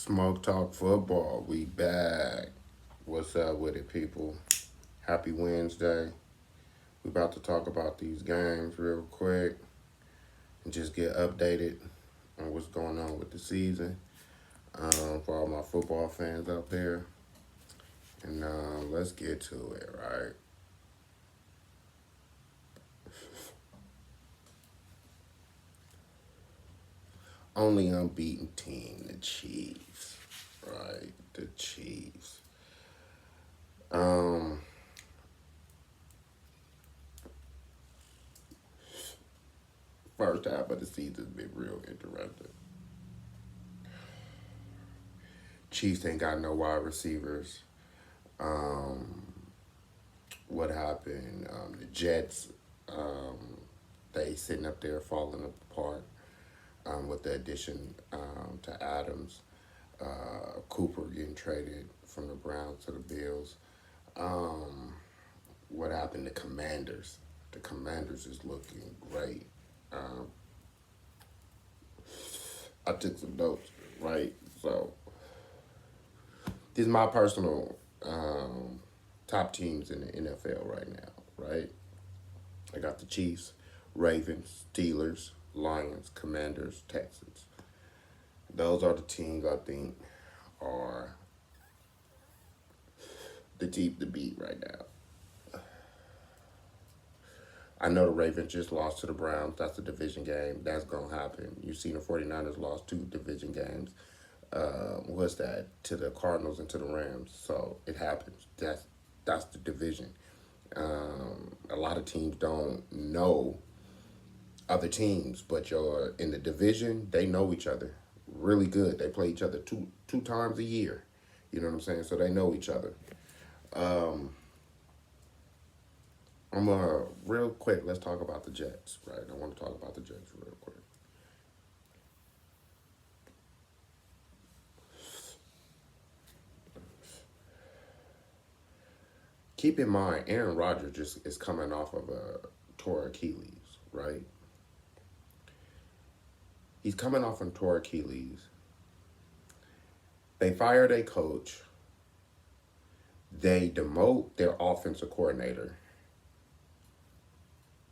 Smoke Talk Football, we back. What's up with it, people? Happy Wednesday. We about to talk about these games real quick and just get updated on what's going on with the season for all my football fans out there. And let's get to it, right? Only unbeaten team, the Chiefs, right? The Chiefs. Um, First half of the season's been real interesting. Chiefs ain't got no wide receivers. Um, what happened? The Jets, they sitting up there falling apart with the addition to Adams. Cooper getting traded from the Browns to the Bills. Um, what happened to Commanders? The Commanders is looking great. Um, I took some notes, right? So these are my personal top teams in the NFL right now, right? I got the Chiefs, Ravens, Steelers, Lions, Commanders, Texans. Those are the teams I think are the team to beat right now. I know the Ravens just lost to the Browns. That's a division game. That's going to happen. You've seen the 49ers lost two division games. What's that? To the Cardinals and to the Rams. So it happens. That's the division. A lot of teams don't know other teams, but you're in the division. They know each other really good. They play each other two times a year. You know what I'm saying? So they know each other. Um, I'm real quick. Let's talk about the Jets, right? I want to talk about the Jets real quick. Keep in mind, Aaron Rodgers just is coming off of a torn Achilles, right? He's coming off a torn Achilles. They fired a coach. They demote their offensive coordinator.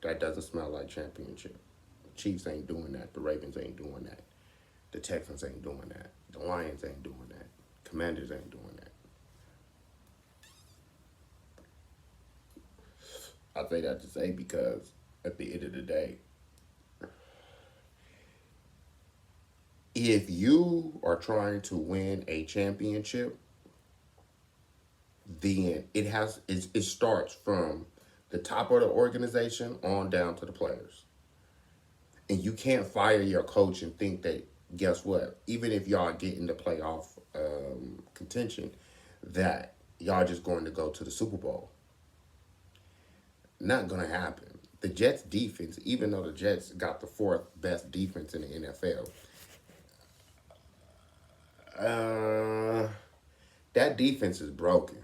That doesn't smell like championship. The Chiefs ain't doing that. The Ravens ain't doing that. The Texans ain't doing that. The Lions ain't doing that. Commanders ain't doing that. I say that to say because at the end of the day, if you are trying to win a championship, then it starts from the top of the organization on down to the players. And you can't fire your coach and think that, guess what, even if y'all get in the playoff contention, that y'all just going to go to the Super Bowl. Not going to happen. The Jets defense, even though the Jets got the fourth best defense in the NFL, uh, that defense is broken.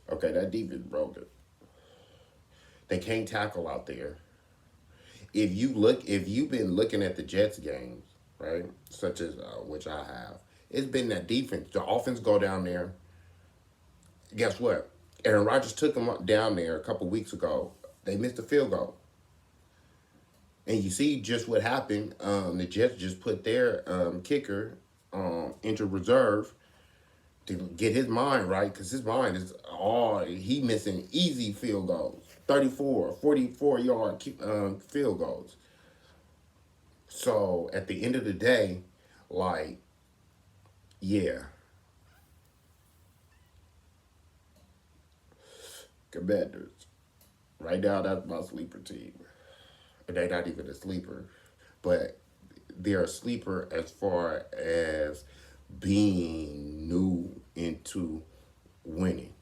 Okay, that defense is broken. They can't tackle out there. If you've been looking at the Jets games, right, such as which I have, it's been that defense. The offense go down there. Guess what? Aaron Rodgers took them down there a couple weeks ago. They missed a field goal, and you see just what happened. The Jets just put their kicker into reserve to get his mind right because his mind is all he missing easy field goals, 34, 44-yard field goals. So at the end of the day, like, yeah, Commanders. Right now, that's my sleeper team. They're not even a sleeper, but they're a sleeper as far as being new into winning.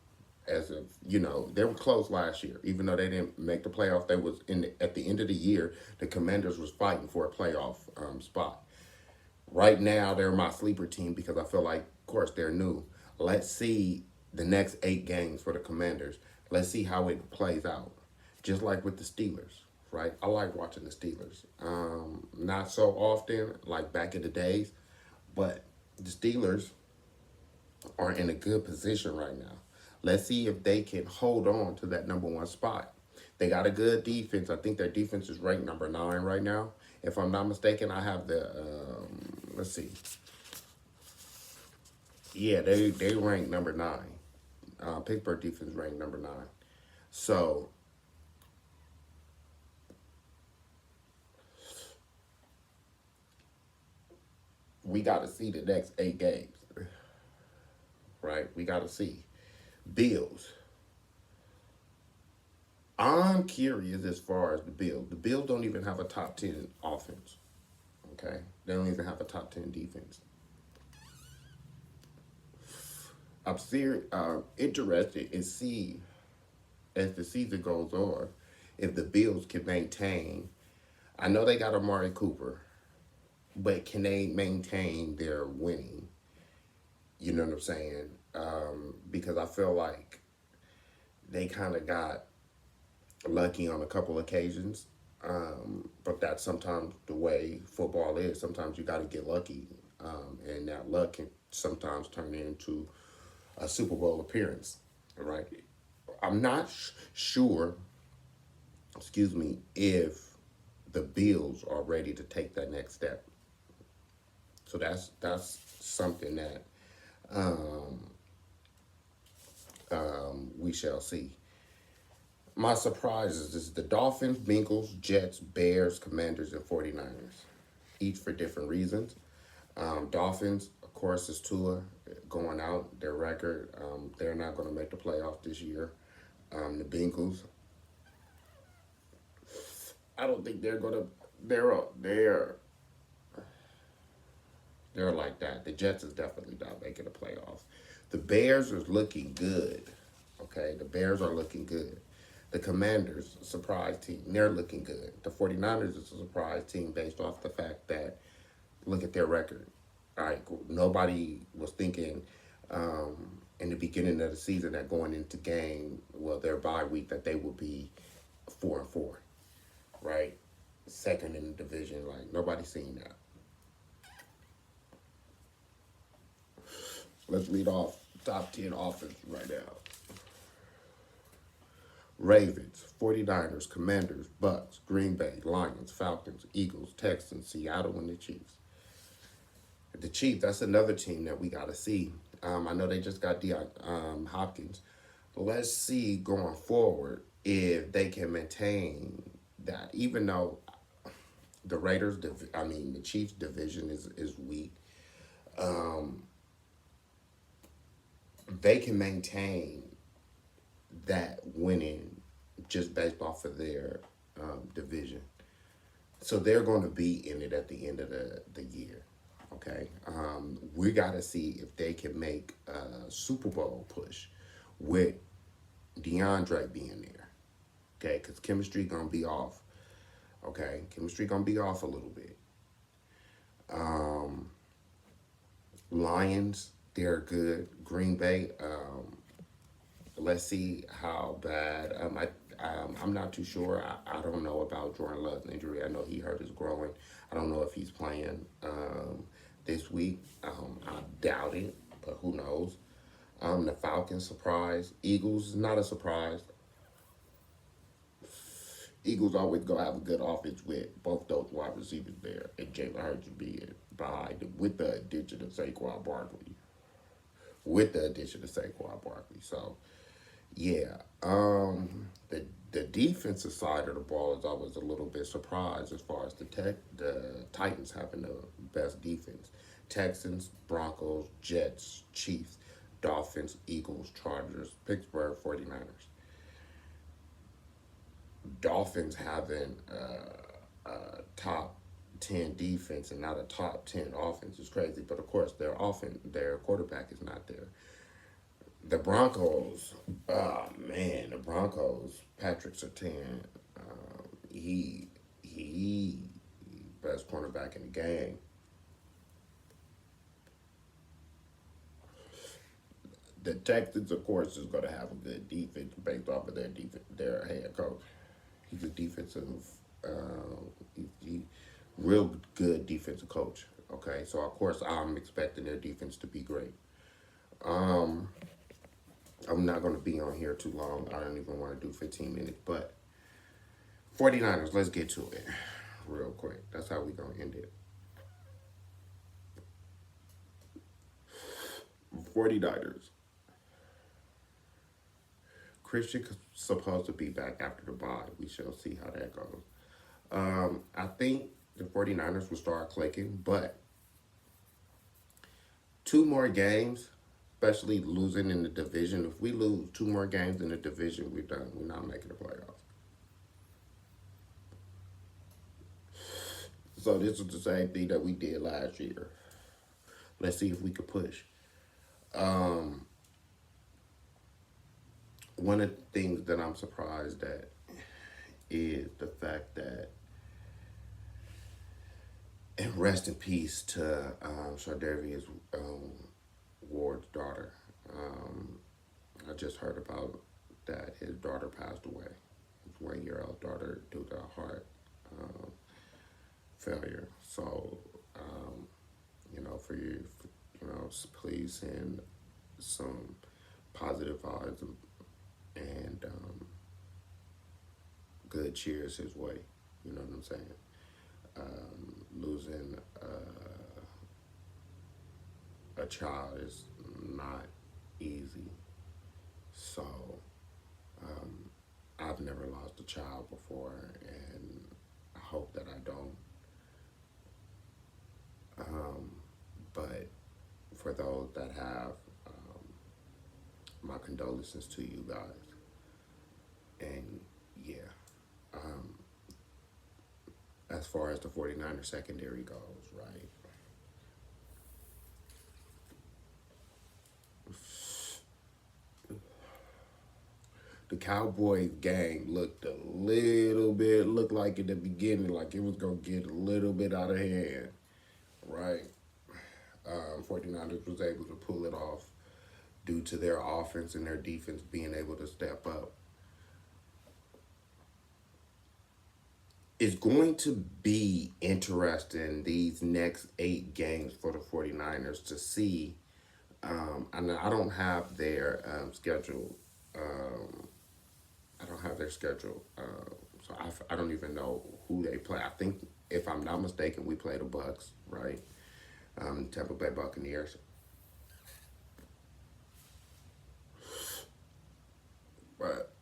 As of they were close last year, even though they didn't make the playoff. They was at the end of the year. The Commanders was fighting for a playoff spot. Right now, they're my sleeper team because I feel like, of course, they're new. Let's see the next 8 games for the Commanders. Let's see how it plays out. Just like with the Steelers. right? I like watching the Steelers. Not so often like back in the days, but the Steelers are in a good position right now. Let's see if they can hold on to that number one spot. They got a good defense. I think their defense is ranked number 9 right now. If I'm not mistaken, I have the let's see. Yeah, they rank number 9. Pittsburgh defense ranked number 9. So we got to see the next 8 games, right? We got to see Bills. I'm curious as far as the Bills. The Bills don't even have a top 10 offense. Okay, they don't even have a top 10 defense. I'm interested in see as the season goes on if the Bills can maintain. I know they got Amari Cooper, but can they maintain their winning? You know what I'm saying? Because I feel like they kind of got lucky on a couple occasions. But that's sometimes the way football is. Sometimes you got to get lucky, and that luck can sometimes turn into a Super Bowl appearance, right? I'm not sure, excuse me, if the Bills are ready to take that next step. So that's something that we shall see. My surprises is the Dolphins, Bengals, Jets, Bears, Commanders, and 49ers, each for different reasons. Dolphins, of course, is Tua going out. Their record, they're not going to make the playoffs this year. The Bengals, I don't think they're going to. They're they're like that. The Jets is definitely not making the playoffs. The Bears is looking good. Okay, the Bears are looking good. The Commanders, surprise team, they're looking good. The 49ers is a surprise team based off the fact that look at their record. All right, nobody was thinking in the beginning of the season that going into game, well, their bye week, that they would be 4-4, right? Second in the division, like nobody's seen that. Let's lead off top 10 offense right now. Ravens, 49ers, Commanders, Bucks, Green Bay, Lions, Falcons, Eagles, Texans, Seattle, and the Chiefs. The Chiefs, that's another team that we got to see. I know they just got Deion Hopkins. Let's see going forward if they can maintain that. Even though the the Chiefs division is weak, they can maintain that winning just based off of their division. So they're going to be in it at the end of the year. Okay. We got to see if they can make a Super Bowl push with DeAndre being there. Okay. Because chemistry going to be off. Okay. Chemistry going to be off a little bit. Lions, they're good. Green Bay, let's see how bad. I'm not too sure. I don't know about Jordan Love's injury. I know he hurt his groin. I don't know if he's playing this week. I doubt it, but who knows? The Falcons surprise. Eagles is not a surprise. Eagles always gonna have a good offense with both those wide receivers there, and Jalen Hurts being behind them with the addition of Saquon Barkley. With the addition of Saquon Barkley, so yeah, the defensive side of the ball is always a little bit surprised as far as the Titans having the best defense. Texans, Broncos, Jets, Chiefs, Dolphins, Eagles, Chargers, Pittsburgh 49ers. Dolphins having a top 10 defense and not a top 10 offense is crazy. But of course, their quarterback is not there. The Broncos, oh man, the Broncos, Patrick Surtain, he best cornerback in the game. The Texans, of course, is going to have a good defense based off of their head coach. He's a defensive, he real good defensive coach. Okay, so of course I'm expecting their defense to be great. Um, I'm not going to be on here too long. I don't even want to do 15 minutes, but 49ers, let's get to it real quick. That's how we going to end it. 49ers. Christian supposed to be back after the bye. We shall see how that goes. I think the 49ers will start clicking, but two more games, especially losing in the division. If we lose two more games in the division, we're done. We're not making the playoffs. So this is the same thing that we did last year. Let's see if we could push. Um, One of the things that I'm surprised at is the fact that, and rest in peace to Shardavius Ward's daughter. Um, I just heard about that his daughter passed away. His 1 year old daughter due to heart um, failure. So, for you, please send some positive vibes and good cheers his way. You know what I'm saying? Losing a child is not easy. So I've never lost a child before, and I hope that I don't. But for those that have, my condolences to you guys. And yeah, um, as far as the 49er secondary goes, right? The Cowboys game looked like in the beginning, like it was going to get a little bit out of hand, right? 49ers was able to pull it off due to their offense and their defense being able to step up. It's going to be interesting these next 8 games for the 49ers to see. I don't have their schedule. Um, I don't have their schedule. So I don't even know who they play. I think, if I'm not mistaken, we play the Bucks, right? Tampa Bay Buccaneers. But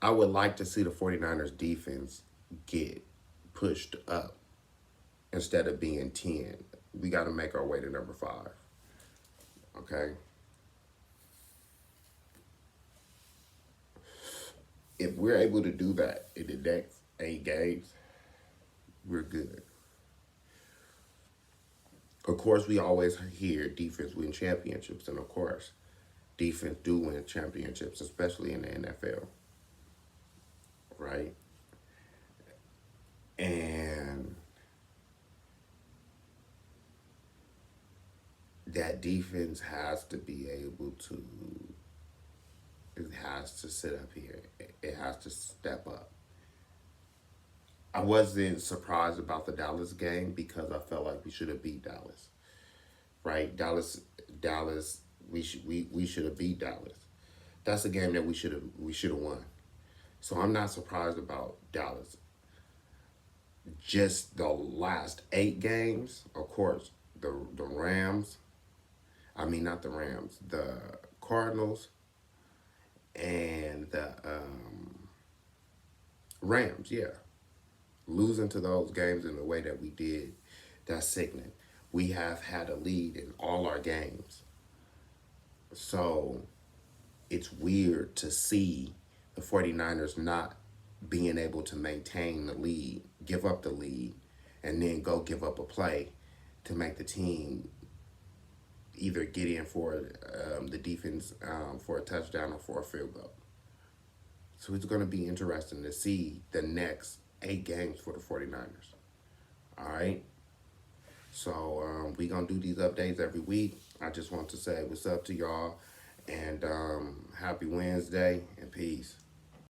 I would like to see the 49ers defense get pushed up instead of being 10. We got to make our way to number 5. Okay? If we're able to do that in the next 8 games, we're good. Of course, we always hear defense win championships, and of course, defense do win championships, especially in the NFL, right? And that defense has to be able to, it has to sit up here. It has to step up. I wasn't surprised about the Dallas game because I felt like we should have beat Dallas, right? Dallas, we should have beat Dallas. That's a game that we should have won. So I'm not surprised about Dallas. Just the last 8 games, of course, the Rams. I mean, not the Rams, the Cardinals and the Rams. Yeah, losing to those games in the way that we did, that's sickening. We have had a lead in all our games. So it's weird to see the 49ers not being able to maintain the lead, give up the lead, and then go give up a play to make the team either get in for the defense for a touchdown or for a field goal. So it's going to be interesting to see the next 8 games for the 49ers. All right? So we going to do these updates every week. I just want to say what's up to y'all, and happy Wednesday, and peace.